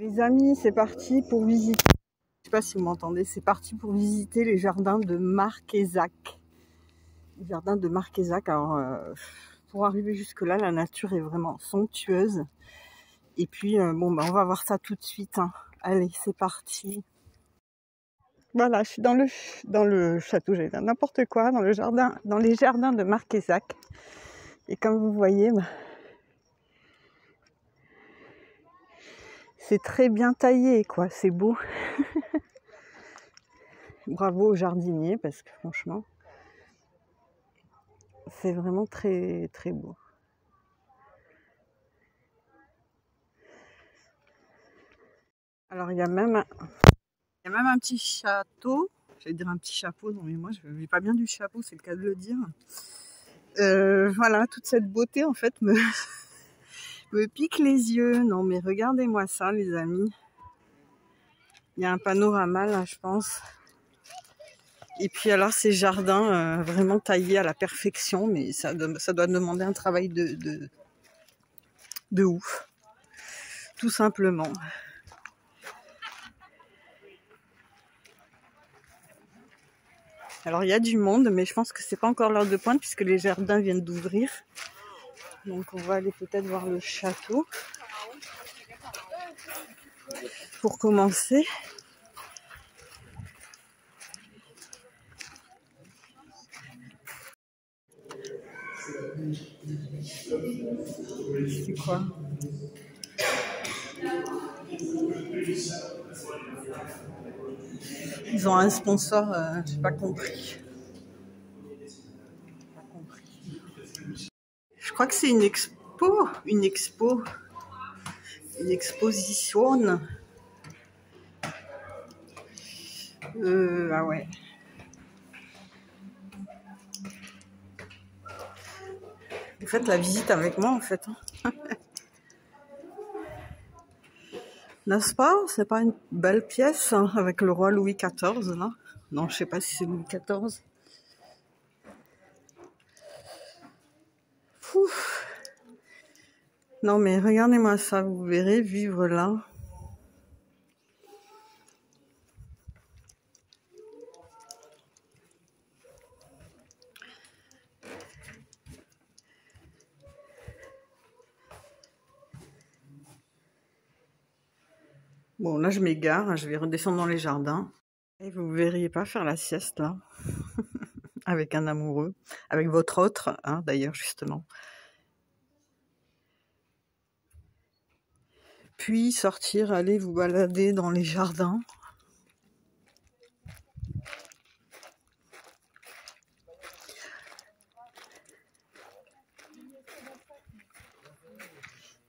Les amis, c'est parti pour visiter. Je sais pas si vous m'entendez. C'est parti pour visiter les jardins de Marquezac. Les jardins de Marquezac. Alors, pour arriver jusque là, la nature est vraiment somptueuse. Et puis, bon, on va voir ça tout de suite. Hein. Allez, c'est parti. Voilà, je suis dans le château, j'allais dire n'importe quoi, dans les jardins de Marquezac. Et comme vous voyez, c'est très bien taillé, quoi. C'est beau. Bravo aux jardiniers, parce que franchement, c'est vraiment très, très beau. Alors, il y a même un petit château. J'allais dire un petit chapeau, non mais moi je ne vis pas bien du chapeau, c'est le cas de le dire. Voilà, toute cette beauté en fait me pique les yeux. Non mais regardez-moi ça les amis. Il y a un panorama là je pense. Et puis alors ces jardins vraiment taillés à la perfection, mais ça doit demander un travail de ouf. Tout simplement. Alors il y a du monde, mais je pense que c'est pas encore l'heure de pointe puisque les jardins viennent d'ouvrir. Donc on va aller peut-être voir le château. Pour commencer. C'est quoi? Ils ont un sponsor, j'ai pas compris. Je crois que c'est une exposition. Ah ouais. Vous faites la visite avec moi en fait. N'est-ce pas? C'est pas une belle pièce hein, avec le roi Louis XIV là? Non, je sais pas si c'est Louis XIV. Ouf. Non mais regardez-moi ça, vous verrez vivre là. Bon là je m'égare, je vais redescendre dans les jardins. Et vous ne verriez pas faire la sieste là. Avec un amoureux, avec votre autre, hein, d'ailleurs, justement. Puis sortir, aller vous balader dans les jardins.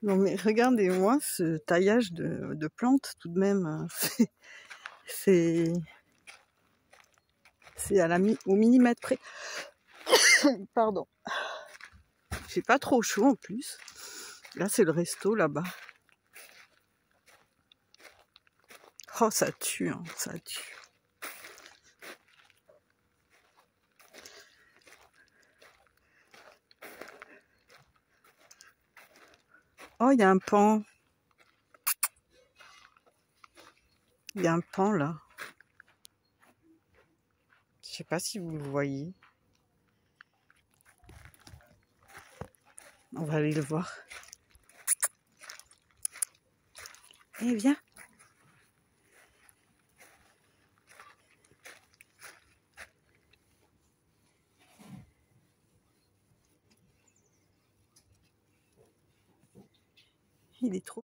Non mais regardez-moi ce taillage de plantes tout de même. C'est au millimètre près. Pardon. J'ai pas trop chaud en plus. Là c'est le resto là-bas. Oh ça tue, hein, ça tue. Oh il y a un pan. Il y a un pan là. Je sais pas si vous le voyez. On va aller le voir. Eh viens. Il est trop.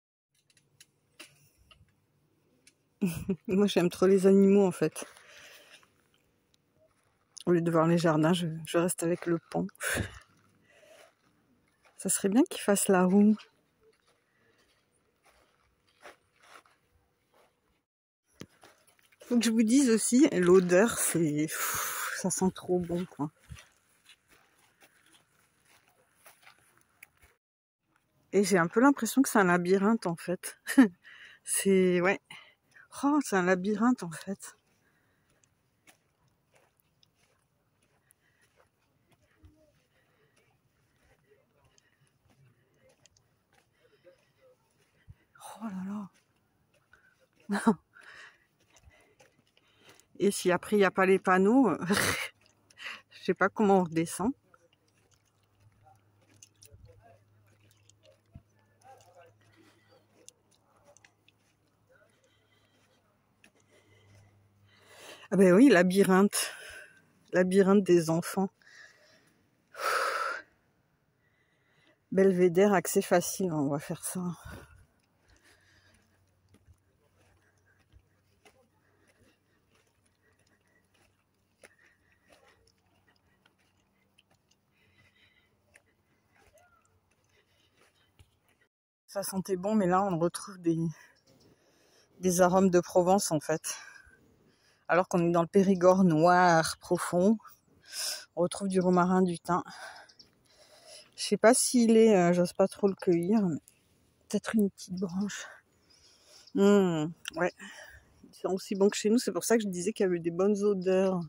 Moi j'aime trop les animaux en fait. Au lieu de voir les jardins, je reste avec le pont. Ça serait bien qu'il fasse la roue. Faut que je vous dise aussi, l'odeur, ça sent trop bon quoi. Et j'ai un peu l'impression que c'est un labyrinthe en fait. Ouais. Oh, c'est un labyrinthe en fait. Oh là là. Et si après il n'y a pas les panneaux, je sais pas comment on redescend. Ah ben oui, labyrinthe. Labyrinthe des enfants. Belvédère, accès facile, on va faire ça. Ça sentait bon, mais là on retrouve des arômes de Provence en fait. Alors qu'on est dans le Périgord noir profond, on retrouve du romarin, du thym. Je sais pas s'il est, j'ose pas trop le cueillir, mais peut-être une petite branche. Ouais, c'est aussi bon que chez nous, c'est pour ça que je disais qu'il y avait des bonnes odeurs.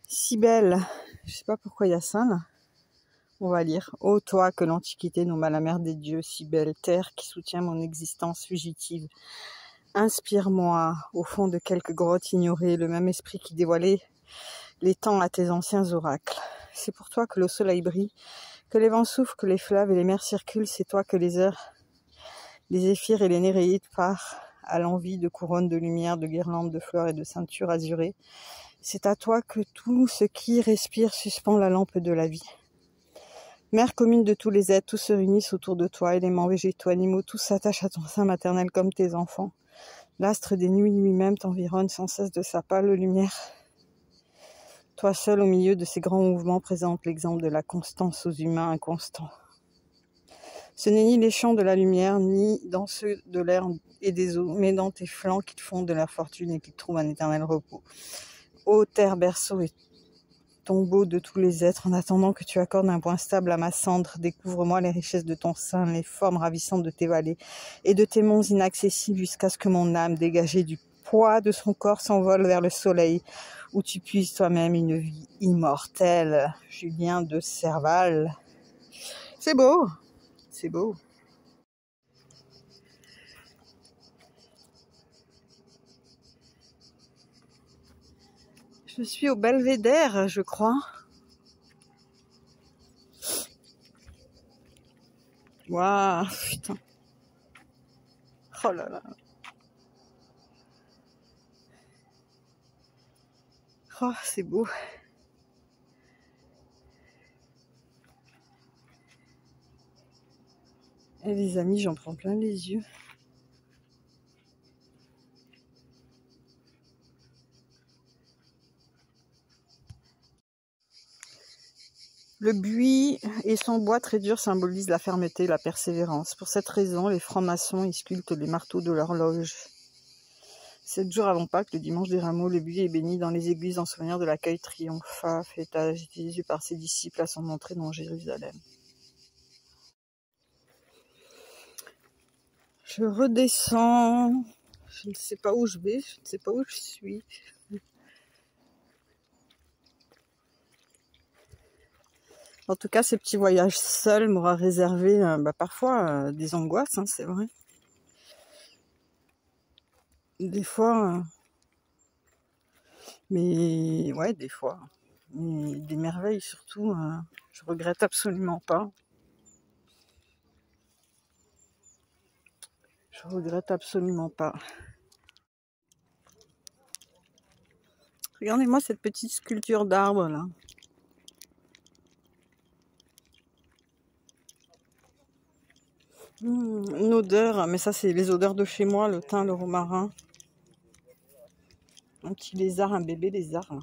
Cybèle, je sais pas pourquoi il y a ça là. On va lire. Ô toi que l'Antiquité nomma la mère des dieux, si belle terre qui soutient mon existence fugitive. Inspire-moi, au fond de quelque grotte ignorée, le même esprit qui dévoilait les temps à tes anciens oracles. C'est pour toi que le soleil brille, que les vents soufflent, que les fleuves et les mers circulent. C'est toi que les heures, les zéphyrs et les néréides partent à l'envie de couronnes de lumière, de guirlandes de fleurs et de ceintures azurées. C'est à toi que tout ce qui respire suspend la lampe de la vie. Mère commune de tous les êtres, tous se réunissent autour de toi, éléments végétaux, animaux, tous s'attachent à ton sein maternel comme tes enfants. L'astre des nuits lui-même t'environne sans cesse de sa pâle lumière. Toi seul au milieu de ces grands mouvements présente l'exemple de la constance aux humains inconstants. Ce n'est ni les champs de la lumière, ni dans ceux de l'air et des eaux, mais dans tes flancs qui te font de la fortune et qui te trouvent un éternel repos. Ô terre berceau et tombeau de tous les êtres, en attendant que tu accordes un point stable à ma cendre, découvre-moi les richesses de ton sein, les formes ravissantes de tes vallées et de tes monts inaccessibles jusqu'à ce que mon âme, dégagée du poids de son corps, s'envole vers le soleil, où tu puisses toi-même une vie immortelle. Julien de Serval. C'est beau, c'est beau. Je suis au Belvédère, je crois. Waouh, putain. Oh là là. Oh, c'est beau. Et les amis, j'en prends plein les yeux. Le buis et son bois très dur symbolisent la fermeté et la persévérance. Pour cette raison, les francs-maçons y sculptent les marteaux de leur loge. 7 jours avant Pâques, le dimanche des Rameaux, le buis est béni dans les églises en souvenir de l'accueil triomphal fait à Jésus par ses disciples à son entrée dans Jérusalem. Je redescends. Je ne sais pas où je vais, je ne sais pas où je suis. En tout cas, ces petits voyages seuls m'aura réservé parfois des angoisses, hein, c'est vrai. Des fois, mais ouais, des fois. Mais des merveilles surtout, je regrette absolument pas. Je regrette absolument pas. Regardez-moi cette petite sculpture d'arbre là. Une odeur, mais ça c'est les odeurs de chez moi, le thym, le romarin. Un petit lézard, un bébé lézard là.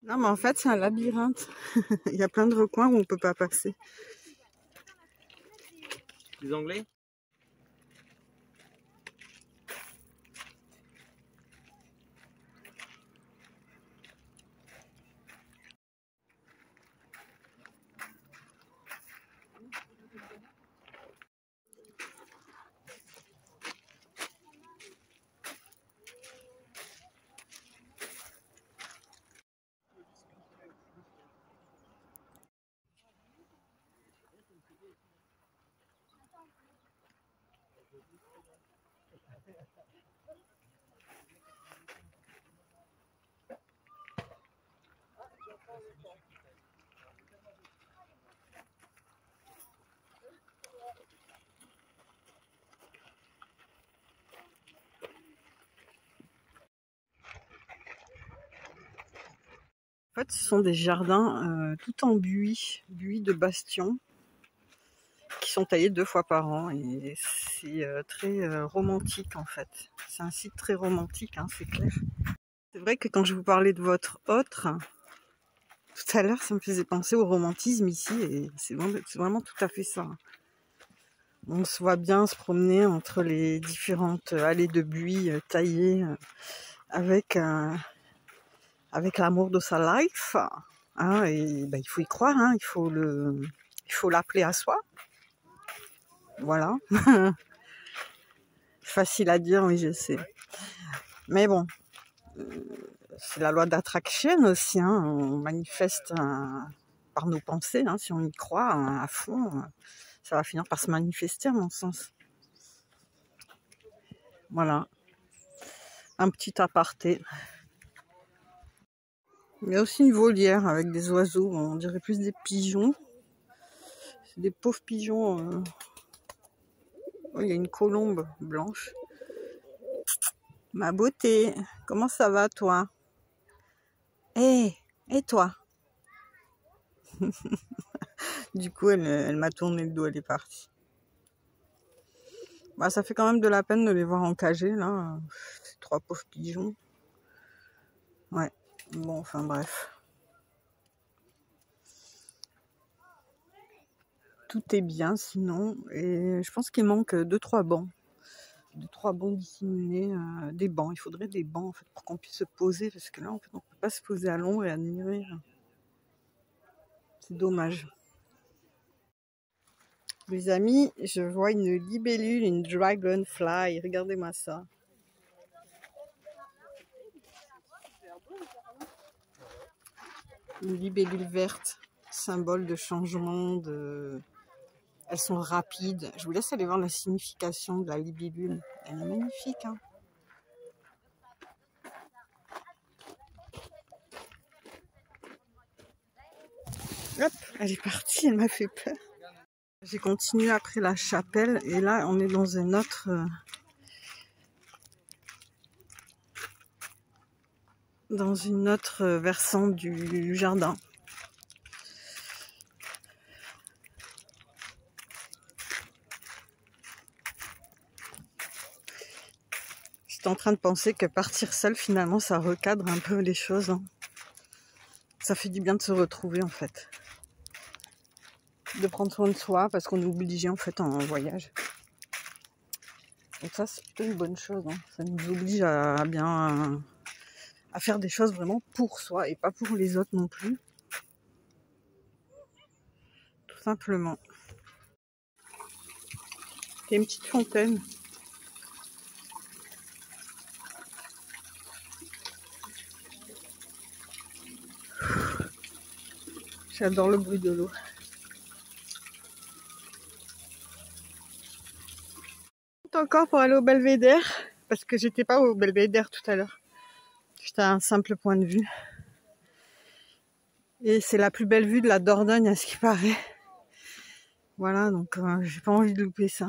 Non, mais en fait, c'est un labyrinthe. Il y a plein de recoins où on peut pas passer. Les Anglais? En fait, ce sont des jardins tout en buis de bastion, qui sont taillés 2 fois par an. Et c'est très romantique en fait. C'est un site très romantique, hein, c'est clair. C'est vrai que quand je vous parlais de votre autre, tout à l'heure, ça me faisait penser au romantisme ici. Et c'est vraiment tout à fait ça. On se voit bien se promener entre les différentes allées de buis taillées avec l'amour de sa life. Hein, et ben, il faut y croire, hein, il faut l'appeler à soi. Voilà. Facile à dire, oui, je sais. Mais bon, c'est la loi d'attraction aussi. Hein, on manifeste par nos pensées. Hein, si on y croit à fond, ça va finir par se manifester, à mon sens. Voilà. Un petit aparté. Il y a aussi une volière avec des oiseaux. On dirait plus des pigeons. C'est des pauvres pigeons. Oh, il y a une colombe blanche. Ma beauté, comment ça va toi? Et toi? Du coup, elle m'a tourné le dos, elle est partie. Bah, ça fait quand même de la peine de les voir encagés, là. Ces 3 pauvres pigeons. Ouais, bon, enfin bref. Tout est bien sinon. Et je pense qu'il manque 2-3 bancs. 2-3 bancs disséminés. Des bancs, il faudrait des bancs en fait, pour qu'on puisse se poser. Parce que là, en fait, on ne peut pas se poser à l'ombre et admirer. C'est dommage. Les amis, je vois une libellule, une dragonfly. Regardez-moi ça. Une libellule verte, symbole de changement, Elles sont rapides. Je vous laisse aller voir la signification de la libellule. Elle est magnifique, hein. Hop, elle est partie, elle m'a fait peur. J'ai continué après la chapelle et là, on est dans un autre... dans une autre versant du jardin. J'étais en train de penser que partir seul, finalement, ça recadre un peu les choses. Hein. Ça fait du bien de se retrouver, en fait. De prendre soin de soi, parce qu'on est obligé, en fait, en voyage. Et ça, c'est plutôt une bonne chose. Hein. Ça nous oblige à faire des choses vraiment pour soi et pas pour les autres non plus. Tout simplement. Il y a une petite fontaine. J'adore le bruit de l'eau. Encore pour aller au Belvédère, parce que j'étais pas au Belvédère tout à l'heure. J'étais à un simple point de vue. Et c'est la plus belle vue de la Dordogne à ce qui paraît. Voilà, donc j'ai pas envie de louper ça.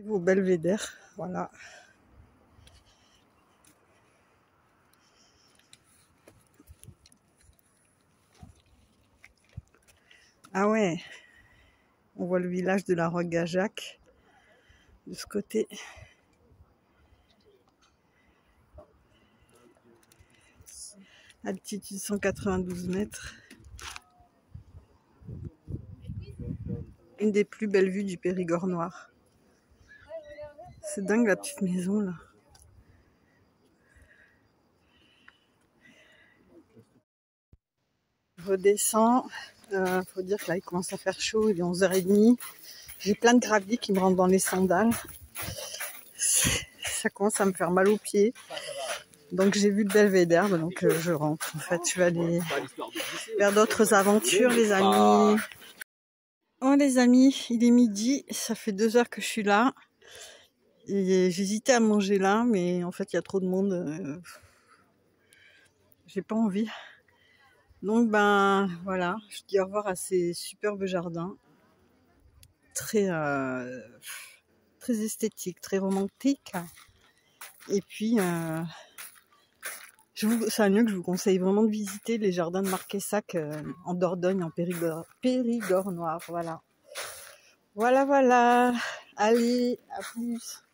Au Belvédère, voilà. Ah ouais, on voit le village de la Roque-Gajac de ce côté. Altitude 192 mètres. Une des plus belles vues du Périgord noir. C'est dingue la petite maison là. Je redescends. Faut dire que là il commence à faire chaud, il est 11h30. J'ai plein de gravier qui me rentrent dans les sandales. Ça commence à me faire mal aux pieds. Donc j'ai vu le belvédère, donc je rentre. En fait, je vais aller vers d'autres aventures, les amis. Oh les amis, il est midi, ça fait 2 heures que je suis là. Et j'hésitais à manger là, mais en fait il y a trop de monde. J'ai pas envie. Donc ben voilà, je dis au revoir à ces superbes jardins. Très esthétiques, très romantiques. Et puis c'est un lieu que je vous conseille vraiment de visiter, les jardins de Marquessac en Dordogne, en Périgord noir. Voilà. Allez, à plus.